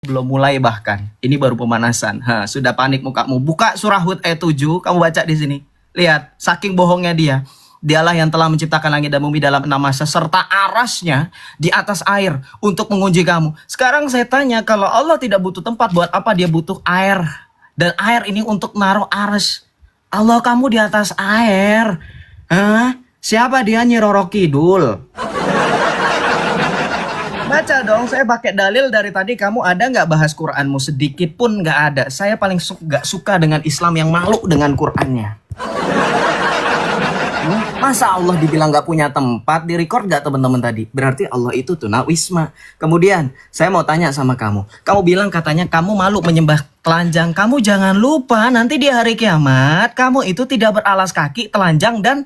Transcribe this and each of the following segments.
Belum mulai bahkan. Ini baru pemanasan. Sudah panik mukamu. Buka surah Hud ayat 7, kamu baca di sini. Lihat, saking bohongnya dia. Dialah yang telah menciptakan langit dan bumi dalam 6 masa serta arasnya di atas air untuk menguji kamu. Sekarang saya tanya, kalau Allah tidak butuh tempat, buat apa dia butuh air? Dan air ini untuk naruh aras. Allah, kamu di atas air. Siapa dia, Nyi Roro Kidul? Baca dong, saya pakai dalil dari tadi. Kamu ada nggak bahas Quranmu? Sedikit pun nggak ada. Saya paling nggak suka dengan Islam yang malu dengan Qurannya. Masa Allah dibilang nggak punya tempat? Di record nggak teman-teman tadi? Berarti Allah itu tunawisma. Kemudian saya mau tanya sama kamu. Kamu bilang katanya kamu malu menyembah telanjang. Kamu jangan lupa nanti di hari kiamat kamu itu tidak beralas kaki, telanjang dan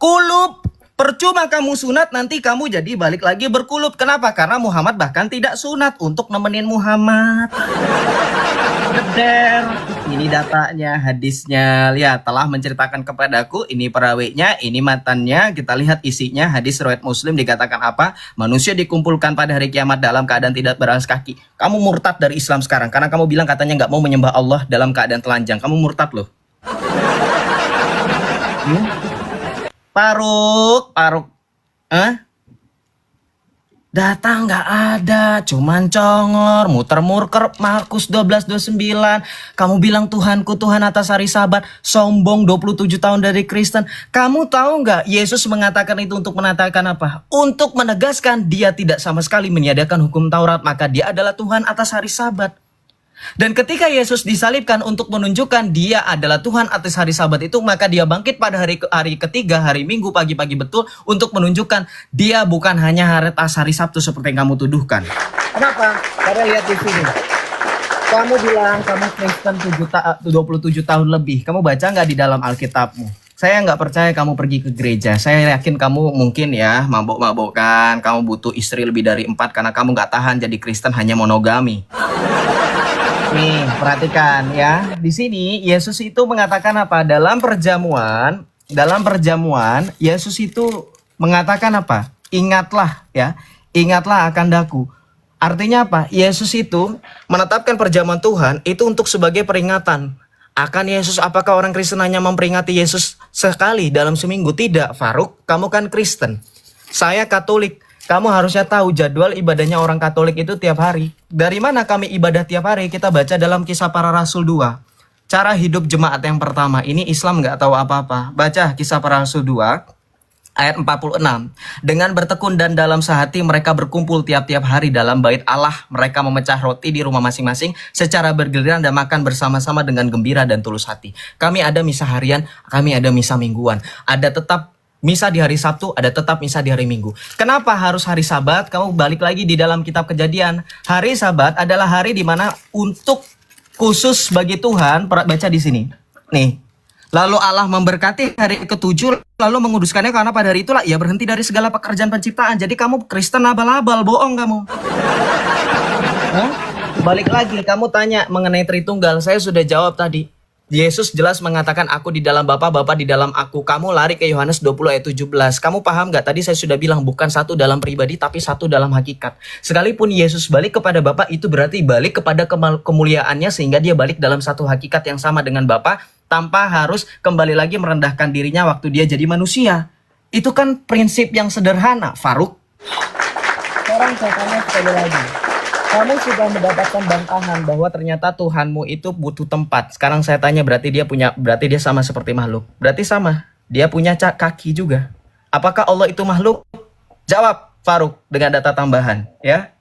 kulup. Percuma kamu sunat, nanti kamu jadi balik lagi berkulup. Kenapa? Karena Muhammad bahkan tidak sunat untuk nemenin Muhammad. Beder. Ini datanya, hadisnya. Lihat, telah menceritakan kepadaku. Ini perawinya, ini matannya. Kita lihat isinya. Hadis riwayat Muslim dikatakan apa? Manusia dikumpulkan pada hari kiamat dalam keadaan tidak beralas kaki. Kamu murtad dari Islam sekarang. Karena kamu bilang katanya nggak mau menyembah Allah dalam keadaan telanjang. Kamu murtad loh. Faruk. Data nggak ada, cuman congor, muter-muter. Markus 12:29. Kamu bilang Tuhanku, Tuhan atas hari Sabat, sombong 27 tahun dari Kristen. Kamu tahu nggak Yesus mengatakan itu untuk menatakan apa? Untuk menegaskan dia tidak sama sekali meniadakan hukum Taurat, maka dia adalah Tuhan atas hari Sabat. Dan ketika Yesus disalibkan untuk menunjukkan dia adalah Tuhan atas hari Sabat itu, maka dia bangkit pada hari ketiga, hari Minggu pagi-pagi betul, untuk menunjukkan dia bukan hanya atas hari Sabtu seperti yang kamu tuduhkan. Kenapa? Karena lihat di sini. Kamu bilang kamu Kristen 27 tahun lebih. Kamu baca nggak di dalam Alkitabmu? Saya nggak percaya kamu pergi ke gereja. Saya yakin kamu mungkin ya mabok-mabokan. Kamu butuh istri lebih dari 4 karena kamu nggak tahan jadi Kristen hanya monogami. Nih, perhatikan ya. Di sini Yesus itu mengatakan apa? Dalam perjamuan Yesus itu mengatakan apa? Ingatlah ya. Ingatlah akan daku. Artinya apa? Yesus itu menetapkan perjamuan Tuhan itu untuk sebagai peringatan akan Yesus. Apakah orang Kristen hanya memperingati Yesus sekali dalam seminggu? Tidak, Faruk. Kamu kan Kristen. Saya Katolik. Kamu harusnya tahu jadwal ibadahnya orang Katolik itu tiap hari. Dari mana kami ibadah tiap hari? Kita baca dalam Kisah Para Rasul 2. Cara hidup jemaat yang pertama. Ini Islam nggak tahu apa-apa. Baca Kisah Para Rasul 2 ayat 46. Dengan bertekun dan dalam sehati mereka berkumpul tiap-tiap hari dalam bait Allah. Mereka memecah roti di rumah masing-masing secara bergiliran dan makan bersama-sama dengan gembira dan tulus hati. Kami ada misa harian, kami ada misa mingguan. Ada tetap misa di hari Sabtu, ada tetap misa di hari Minggu. Kenapa harus hari Sabat? Kamu balik lagi di dalam kitab Kejadian. Hari Sabat adalah hari di mana untuk khusus bagi Tuhan. Baca di sini. Nih. Lalu Allah memberkati hari ke-7 lalu menguduskannya karena pada hari itulah ia berhenti dari segala pekerjaan penciptaan. Jadi kamu Kristen abal-abal, bohong kamu. Balik lagi, kamu tanya mengenai Tritunggal. Saya sudah jawab tadi. Yesus jelas mengatakan aku di dalam Bapa, Bapa di dalam aku. Kamu lari ke Yohanes 20 ayat 17. Kamu paham gak? Tadi saya sudah bilang bukan satu dalam pribadi tapi satu dalam hakikat. Sekalipun Yesus balik kepada Bapa itu berarti balik kepada kemuliaannya sehingga dia balik dalam satu hakikat yang sama dengan Bapa tanpa harus kembali lagi merendahkan dirinya waktu dia jadi manusia. Itu kan prinsip yang sederhana, Faruk. Sekarang saya tanya sekali lagi. Kamu sudah mendapatkan bantahan bahwa ternyata Tuhanmu itu butuh tempat. Sekarang saya tanya, berarti dia sama seperti makhluk. Berarti sama. Dia punya kaki juga. Apakah Allah itu makhluk? Jawab, Faruk, dengan data tambahan, ya.